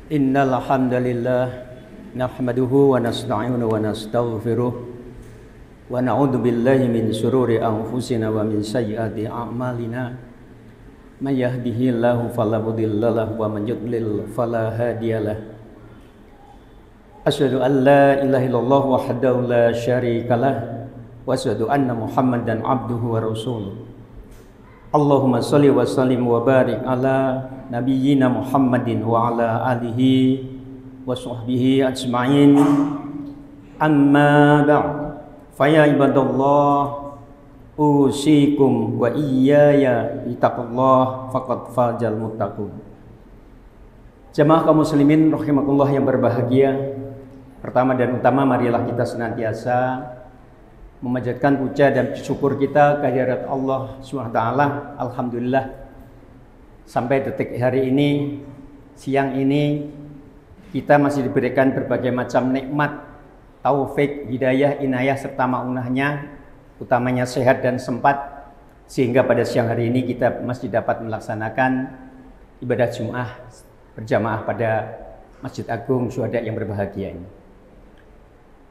Innal hamdalillah nahmaduhu wa nasta'inuhu wa nastaghfiruh wa na'udzu billahi min shururi anfusina wa min sayyiati a'malina. May yahdihillahu fala mudhillalah wa man yudlil fala hadiyalah. Asyhadu an la ilaha illallah wahdahu la syarikalah wa asyhadu anna Muhammadan abduhu wa rasuluh. Allahumma sholli wa sallim wa barik ala nabiyyina Muhammadin wa ala alihi wa sahbihi ajma'in. Amma ba'd. Fa ya ibadallah, usikum wa iyaya bittaqullah faqad fazal muttaqun. Jamaah kaum muslimin rahimakumullah yang berbahagia, pertama dan utama marilah kita senantiasa memanjatkan puja dan syukur kita kehadirat Allah SWT. Alhamdulillah sampai detik hari ini, siang ini kita masih diberikan berbagai macam nikmat, taufik, hidayah, inayah serta maunahnya, utamanya sehat dan sempat, sehingga pada siang hari ini kita masih dapat melaksanakan ibadah Jum'ah berjamaah pada Masjid Agung Syuhada yang berbahagia ini.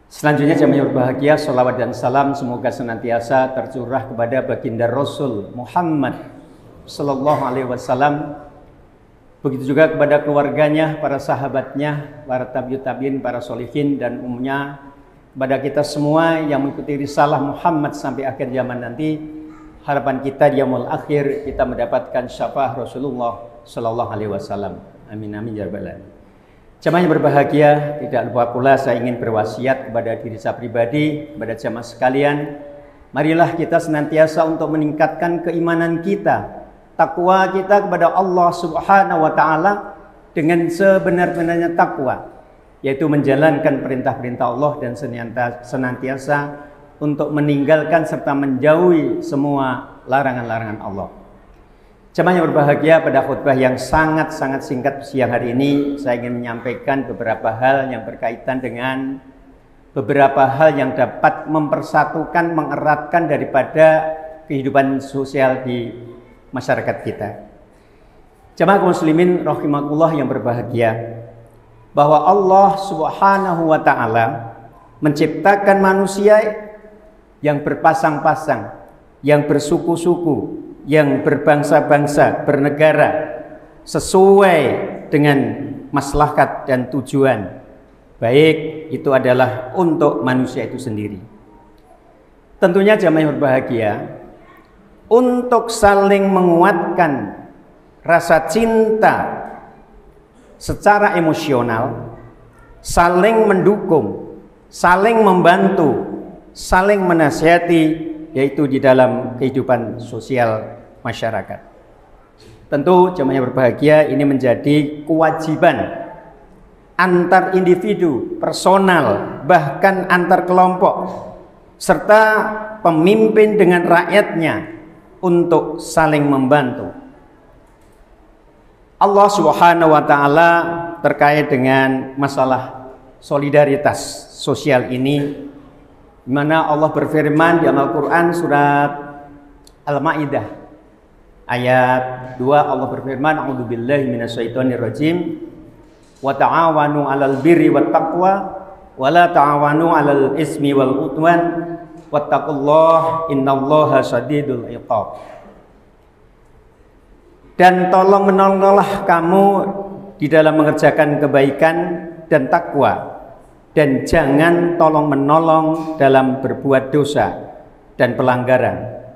Selanjutnya jamaah yang berbahagia, salawat dan salam semoga senantiasa tercurah kepada baginda Rasul Muhammad Sallallahu Alaihi Wasallam. Begitu juga kepada keluarganya, para sahabatnya, para tabi'ut tabi'in, para solihin, dan umumnya kepada kita semua yang mengikuti risalah Muhammad sampai akhir zaman nanti. Harapan kita di yaumul akhir kita mendapatkan syafaat Rasulullah Sallallahu Alaihi Wasallam. Amin amin ya rabbal alamin. Jamaah yang berbahagia, tidak lupa pula saya ingin berwasiat kepada diri saya pribadi, kepada jamaah sekalian. Marilah kita senantiasa untuk meningkatkan keimanan kita, takwa kita kepada Allah Subhanahu wa Ta'ala dengan sebenar-benarnya takwa, yaitu menjalankan perintah-perintah Allah dan senantiasa untuk meninggalkan serta menjauhi semua larangan-larangan Allah. Jemaah yang berbahagia, pada khutbah yang sangat-sangat singkat siang hari ini saya ingin menyampaikan beberapa hal yang berkaitan dengan beberapa hal yang dapat mempersatukan, mengeratkan daripada kehidupan sosial di masyarakat kita. Jemaah kaum muslimin rahimakumullah yang berbahagia, bahwa Allah Subhanahu wa Ta'ala menciptakan manusia yang berpasang-pasang, yang bersuku-suku, yang berbangsa-bangsa, bernegara, sesuai dengan maslahat dan tujuan baik itu adalah untuk manusia itu sendiri. Tentunya jamaah yang berbahagia, untuk saling menguatkan rasa cinta secara emosional, saling mendukung, saling membantu, saling menasihati, yaitu di dalam kehidupan sosial masyarakat. Tentu jemaah yang berbahagia, ini menjadi kewajiban antar individu, personal, bahkan antar kelompok, serta pemimpin dengan rakyatnya untuk saling membantu. Allah Subhanahu wa Ta'ala terkait dengan masalah solidaritas sosial ini, di mana Allah berfirman di Al-Quran surat Al-Ma'idah ayat 2, Allah berfirman, a'udzubillahi minasyaitonirrajim, wa ta'awanu 'alal birri wat taqwa wa la ta'awanu 'alal ismi wal udwan wattaqullaha innallaha syadidul 'iqab. Dan tolong menolonglah kamu di dalam mengerjakan kebaikan dan takwa, dan jangan tolong menolong dalam berbuat dosa dan pelanggaran,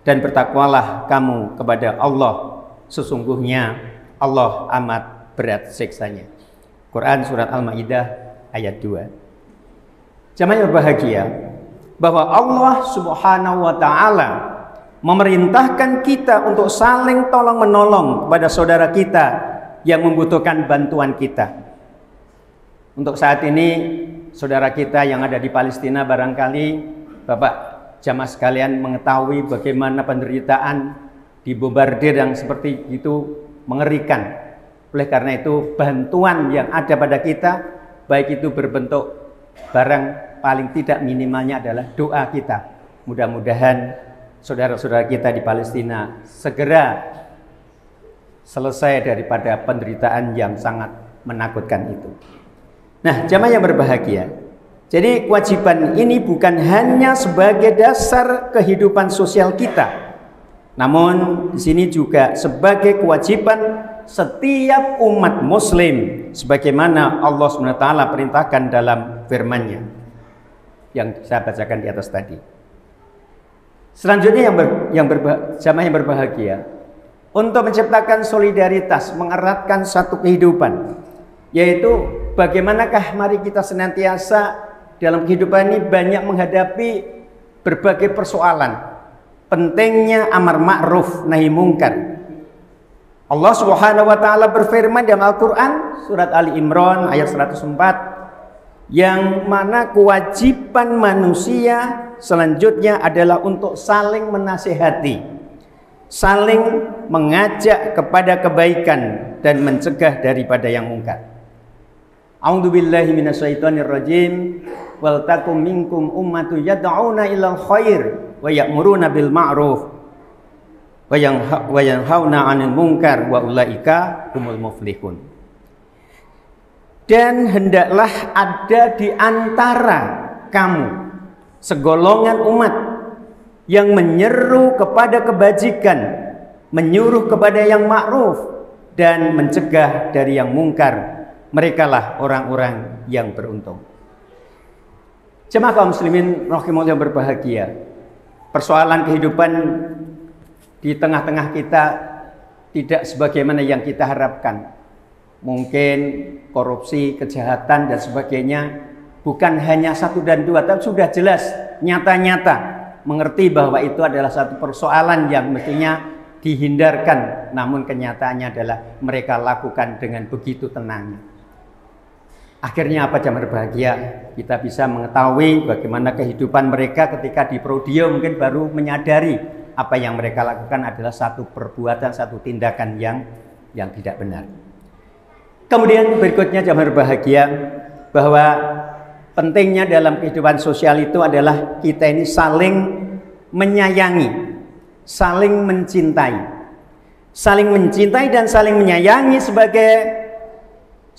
dan bertakwalah kamu kepada Allah, sesungguhnya Allah amat berat siksanya. Quran surat Al-Ma'idah ayat 2. Jamaah yang berbahagia, bahwa Allah Subhanahu wa Ta'ala memerintahkan kita untuk saling tolong menolong kepada saudara kita yang membutuhkan bantuan kita. Untuk saat ini saudara kita yang ada di Palestina, barangkali Bapak jamaah sekalian mengetahui bagaimana penderitaan dibombardir yang seperti itu mengerikan. Oleh karena itu bantuan yang ada pada kita, baik itu berbentuk barang, paling tidak minimalnya adalah doa kita. Mudah-mudahan saudara-saudara kita di Palestina segera selesai daripada penderitaan yang sangat menakutkan itu. Nah, jamaah yang berbahagia, jadi kewajiban ini bukan hanya sebagai dasar kehidupan sosial kita, namun di sini juga sebagai kewajiban setiap umat muslim sebagaimana Allah SWT perintahkan dalam firman-Nya yang saya bacakan di atas tadi. Selanjutnya jamaah yang berbahagia, untuk menciptakan solidaritas, mengeratkan satu kehidupan, yaitu bagaimanakah mari kita senantiasa dalam kehidupan ini banyak menghadapi berbagai persoalan. Pentingnya amar ma'ruf nahi mungkar. Allah Subhanahu wa taala berfirman dalam Al-Qur'an surat Ali Imran ayat 104, yang mana kewajiban manusia selanjutnya adalah untuk saling menasihati, saling mengajak kepada kebaikan dan mencegah daripada yang mungkar. A'udzubillahi minasyaitonirrajim. Wal takum minkum ummatun yad'una ilal khair wa ya'muruna bil ma'ruf wa yanhauna 'anil munkar wa ulaika humul muflihun. Dan hendaklah ada di antara kamu segolongan umat yang menyeru kepada kebajikan, menyuruh kepada yang ma'ruf dan mencegah dari yang mungkar. Merekalah orang-orang yang beruntung. Jemaah kaum muslimin rahimahullah yang berbahagia, persoalan kehidupan di tengah-tengah kita tidak sebagaimana yang kita harapkan. Mungkin korupsi, kejahatan dan sebagainya bukan hanya satu dan dua, tapi sudah jelas nyata-nyata mengerti bahwa itu adalah satu persoalan yang mestinya dihindarkan, namun kenyataannya adalah mereka lakukan dengan begitu tenangnya. Akhirnya apa jamaah berbahagia? Kita bisa mengetahui bagaimana kehidupan mereka ketika di Prodio mungkin baru menyadari apa yang mereka lakukan adalah satu perbuatan, satu tindakan yang tidak benar. Kemudian berikutnya jamaah berbahagia, bahwa pentingnya dalam kehidupan sosial itu adalah kita ini saling menyayangi, saling mencintai. Saling mencintai dan saling menyayangi sebagai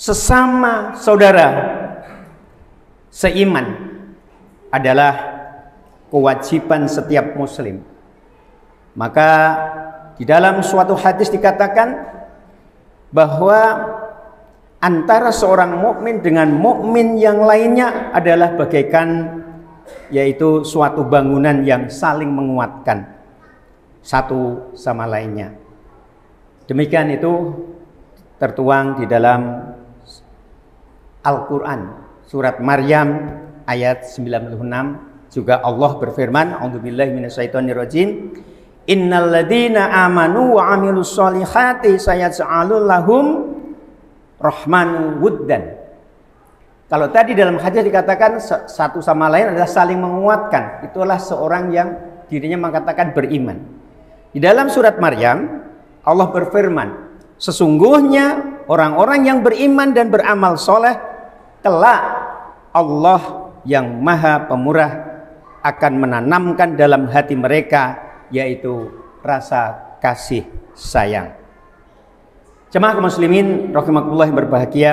sesama saudara seiman adalah kewajiban setiap muslim. Maka di dalam suatu hadis dikatakan bahwa antara seorang mukmin dengan mukmin yang lainnya adalah bagaikan, yaitu suatu bangunan yang saling menguatkan satu sama lainnya. Demikian itu tertuang di dalam Al-Quran surat Maryam ayat 96. Juga Allah berfirman, a'udzubillahi minasyaitonirrajim, innal ladzina amanu wa amilus solihati sayaj'alul lahum rahmanu wuddan. Kalau tadi dalam hadis dikatakan satu sama lain adalah saling menguatkan, itulah seorang yang dirinya mengatakan beriman. Di dalam surat Maryam Allah berfirman, sesungguhnya orang-orang yang beriman dan beramal soleh kelak Allah yang Maha Pemurah akan menanamkan dalam hati mereka, yaitu rasa kasih sayang. Jemaah kaum muslimin rahimakumullah yang berbahagia,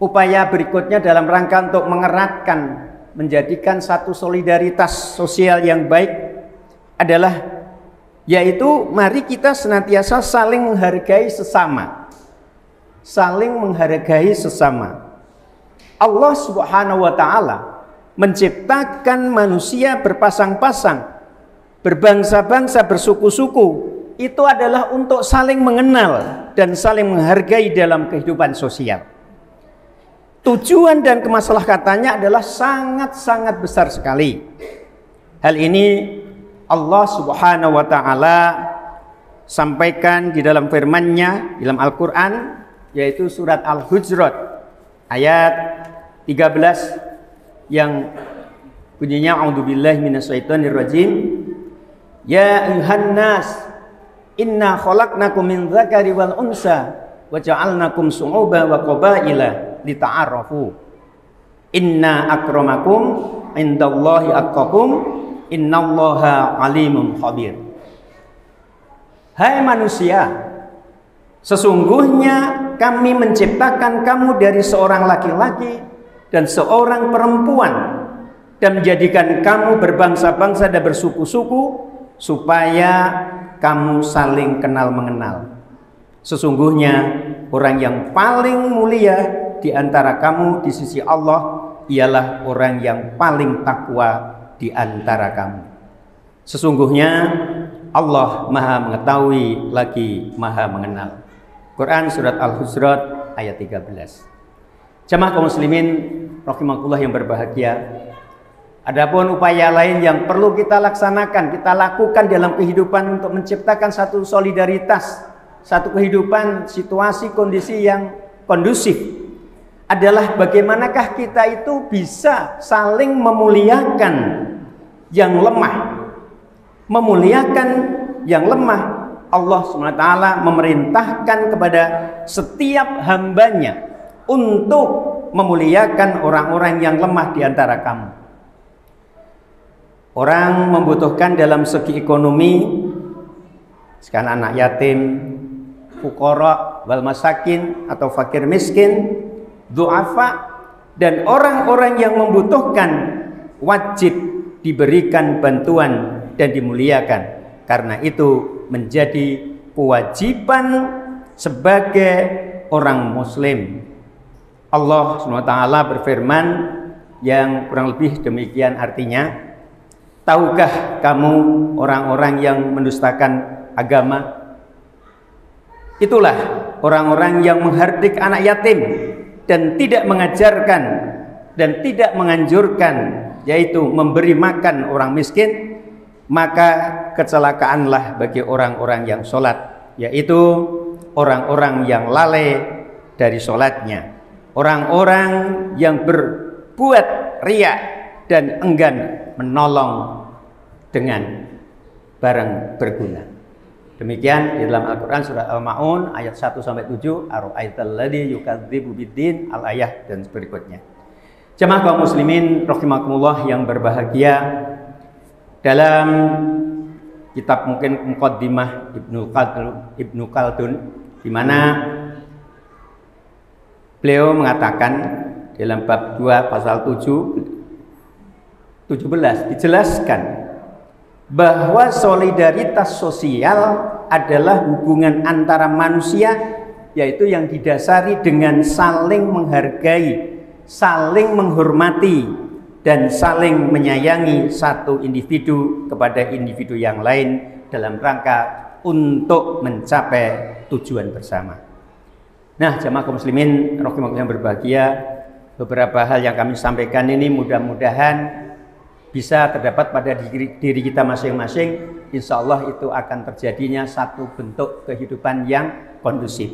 upaya berikutnya dalam rangka untuk mengeratkan, menjadikan satu solidaritas sosial yang baik adalah, yaitu mari kita senantiasa saling menghargai sesama. Saling menghargai sesama. Allah Subhanahu wa taala menciptakan manusia berpasang-pasang, berbangsa-bangsa, bersuku-suku. Itu adalah untuk saling mengenal dan saling menghargai dalam kehidupan sosial. Tujuan dan kemaslahatannya adalah sangat-sangat besar sekali. Hal ini Allah Subhanahu wa taala sampaikan di dalam firman-Nya dalam Al-Qur'an, yaitu surat Al-Hujurat ayat 13 yang bunyinya a'udzubillahi minasyaitonirrajim, ya ayuhan nas inna khalaqnakum min dzakari wal unsa wa ja'alnakum syu'uban wa qabaila lita'arafu inna akramakum indallahi atqakum innallaha alimun khabir. Hai manusia, Sesungguhnya kami menciptakan kamu dari seorang laki-laki dan seorang perempuan dan menjadikan kamu berbangsa-bangsa dan bersuku-suku supaya kamu saling kenal mengenal. Sesungguhnya orang yang paling mulia di antara kamu di sisi Allah ialah orang yang paling takwa di antara kamu. Sesungguhnya Allah Maha mengetahui lagi Maha mengenal. Quran surat Al-Hujurat ayat 13. Jamaah kaum muslimin rahimakumullah yang berbahagia. Adapun upaya lain yang perlu kita laksanakan, kita lakukan dalam kehidupan untuk menciptakan satu solidaritas, satu kehidupan, situasi, kondisi yang kondusif adalah bagaimanakah kita itu bisa saling memuliakan yang lemah. Memuliakan yang lemah. Allah SWT memerintahkan kepada setiap hambanya untuk memuliakan orang-orang yang lemah di antara kamu. Orang membutuhkan dalam segi ekonomi, sekarang anak yatim, fuqara, wal masakin atau fakir miskin, du'afa, dan orang-orang yang membutuhkan wajib diberikan bantuan dan dimuliakan. Karena itu menjadi kewajiban sebagai orang muslim. Allah SWT berfirman yang kurang lebih demikian artinya, tahukah kamu orang-orang yang mendustakan agama? Itulah orang-orang yang menghardik anak yatim dan tidak mengajarkan dan tidak menganjurkan, yaitu memberi makan orang miskin. Maka kecelakaanlah bagi orang-orang yang sholat, yaitu orang-orang yang lalai dari sholatnya, orang-orang yang berbuat riya dan enggan menolong dengan barang berguna. Demikian di dalam Al-Quran surah Al-Ma'un ayat 1-7, Ara'aital ladzi yukadzibu biddin, al-ayah dan berikutnya. Jamaah kaum muslimin rahimakumullah yang berbahagia, dalam kitab mungkin Muqaddimah Ibnu Khaldun, di mana beliau mengatakan dalam bab 2 pasal 17 dijelaskan bahwa solidaritas sosial adalah hubungan antara manusia, yaitu yang didasari dengan saling menghargai, saling menghormati, dan saling menyayangi satu individu kepada individu yang lain dalam rangka untuk mencapai tujuan bersama. Nah, jamaah kaum muslimin rahimakumullah yang berbahagia, beberapa hal yang kami sampaikan ini mudah-mudahan bisa terdapat pada diri kita masing-masing. Insya Allah itu akan terjadinya satu bentuk kehidupan yang kondusif.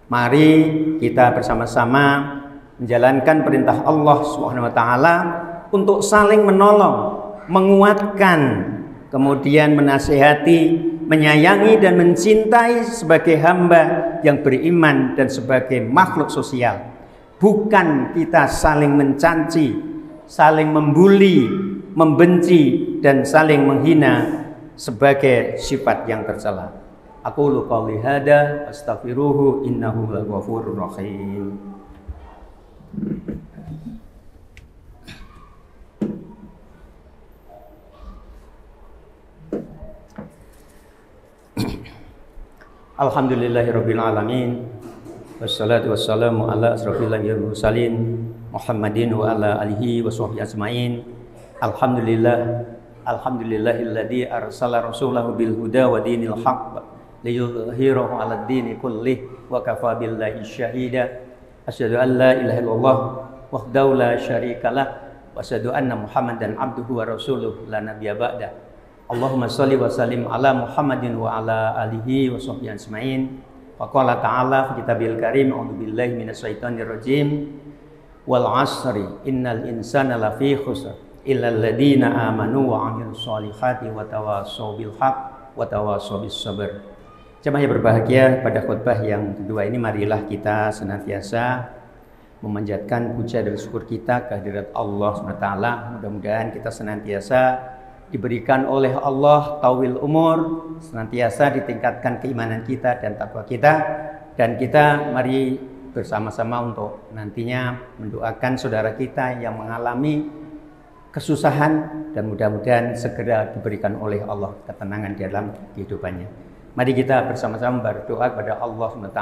Mari kita bersama-sama menjalankan perintah Allah SWT untuk saling menolong, menguatkan, kemudian menasihati, menyayangi dan mencintai sebagai hamba yang beriman dan sebagai makhluk sosial. Bukan kita saling mencaci, saling membuli, membenci, dan saling menghina sebagai sifat yang tercela. Aqulu qouli hada astaghfiruhu innahu laghafurur rahim. Alhamdulillahirabbil alamin. Wassalatu wassalamu ala asrofil anbiya'i wal mursalin Muhammadin wa ala alihi wa sahbihi ajmain. Alhamdulillahilladzi arsala rasulahu bil huda wa dinil haqq liyudhhirahu 'alad dini kullih wa kafaa billahi syahida. Asyhadu an la ilaha illallah wahdahu la syarikalah wa asyhadu anna Muhammadan abduhu wa rasuluhu la nabiyya ba'da. Allahumma shalli wa sallim ala Muhammadin wa ala alihi wa sahbihi ajmain. Wa qala ta'ala fi kitabil karim, a'udzu billahi minasyaitonir rajim. Wal 'asri innal insana lafi khusr illal ladzina amanu wa 'amilus shalihati wa tawassaw bil haqq wa tawassaw bis sabr. Jemaah yang berbahagia, pada khutbah yang kedua ini marilah kita senantiasa memanjatkan puja dan syukur kita kehadirat Allah SWT. Mudah-mudahan kita senantiasa diberikan oleh Allah tawil umur, senantiasa ditingkatkan keimanan kita dan takwa kita, Dan kita mari bersama-sama untuk nantinya mendoakan saudara kita yang mengalami kesusahan dan mudah-mudahan segera diberikan oleh Allah ketenangan di dalam kehidupannya. Mari kita bersama-sama berdoa kepada Allah SWT.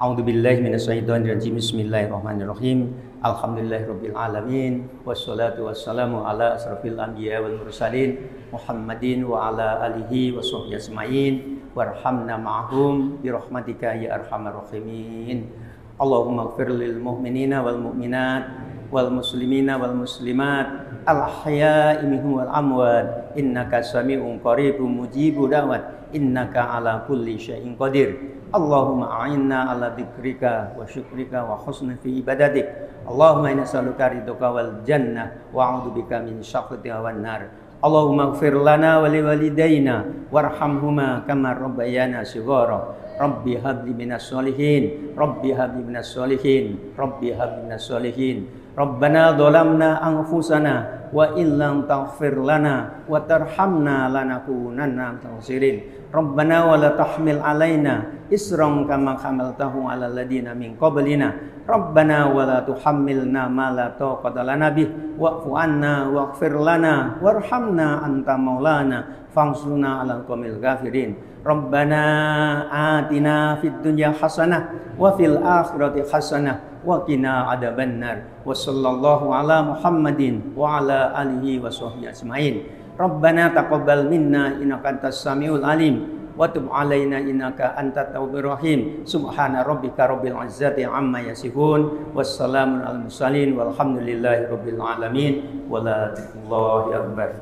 A'udzubillahi minasyaitonirrajim. Bismillahirrahmanirrahim. Alhamdulillahirabbil alamin wassalatu wassalamu ala asrofil anbiya wal mursalin Muhammadin wa ala alihi wa sahbihi ajmain warhamna ma'hum birahmatika ya arhamar rahimin. Allahumma ighfir lil mu'minina wal mu'minat wal muslimina wal muslimat al ahya'i minhum wal amwat innaka sami'un qaribun mujibu da'wat innaka ala kulli syai'in qadir. Allahumma a'inna ala dzikrika wa syukrika wa husni fi ibadatik. Allahumma inna nas'aluka ridhaka wal jannah wa a'udzubika min syakhatika wan nar. Allahumma ighfir lana wa liwalidayna warhamhuma kama rabbayana shighara. Rabbi habli minas sholihin, Rabbi habli minas sholihin, Rabbi habli minas sholihin. Rabbana dzalamna anfusana wa illam taghfir lana wa tarhamna lanakunanna minal khasirin. Rabbana wa la tahmil alaina isran kama hamaltahu ala alladziina min qablina. Rabbana wa la tuhammilna ma la taqata lana bih wa'fu anna waghfir lana warhamna anta maulana fansurna 'alal qaumil kafirin. Rabbana atina fid dunya hasanah wa fil akhirati hasanah wa qina adzabannar. Wa sallallahu ala Muhammadin wa ala alihi wa sahbihi ajmain. Rabbana taqabbal minna innaka antas samiul alim wa tub alaina innaka antat tawwabur rahim. Subhana rabbika rabbil izzati amma yasifun wassalamun alal mursalin walhamdulillahi rabbil alamin. Wala akbar.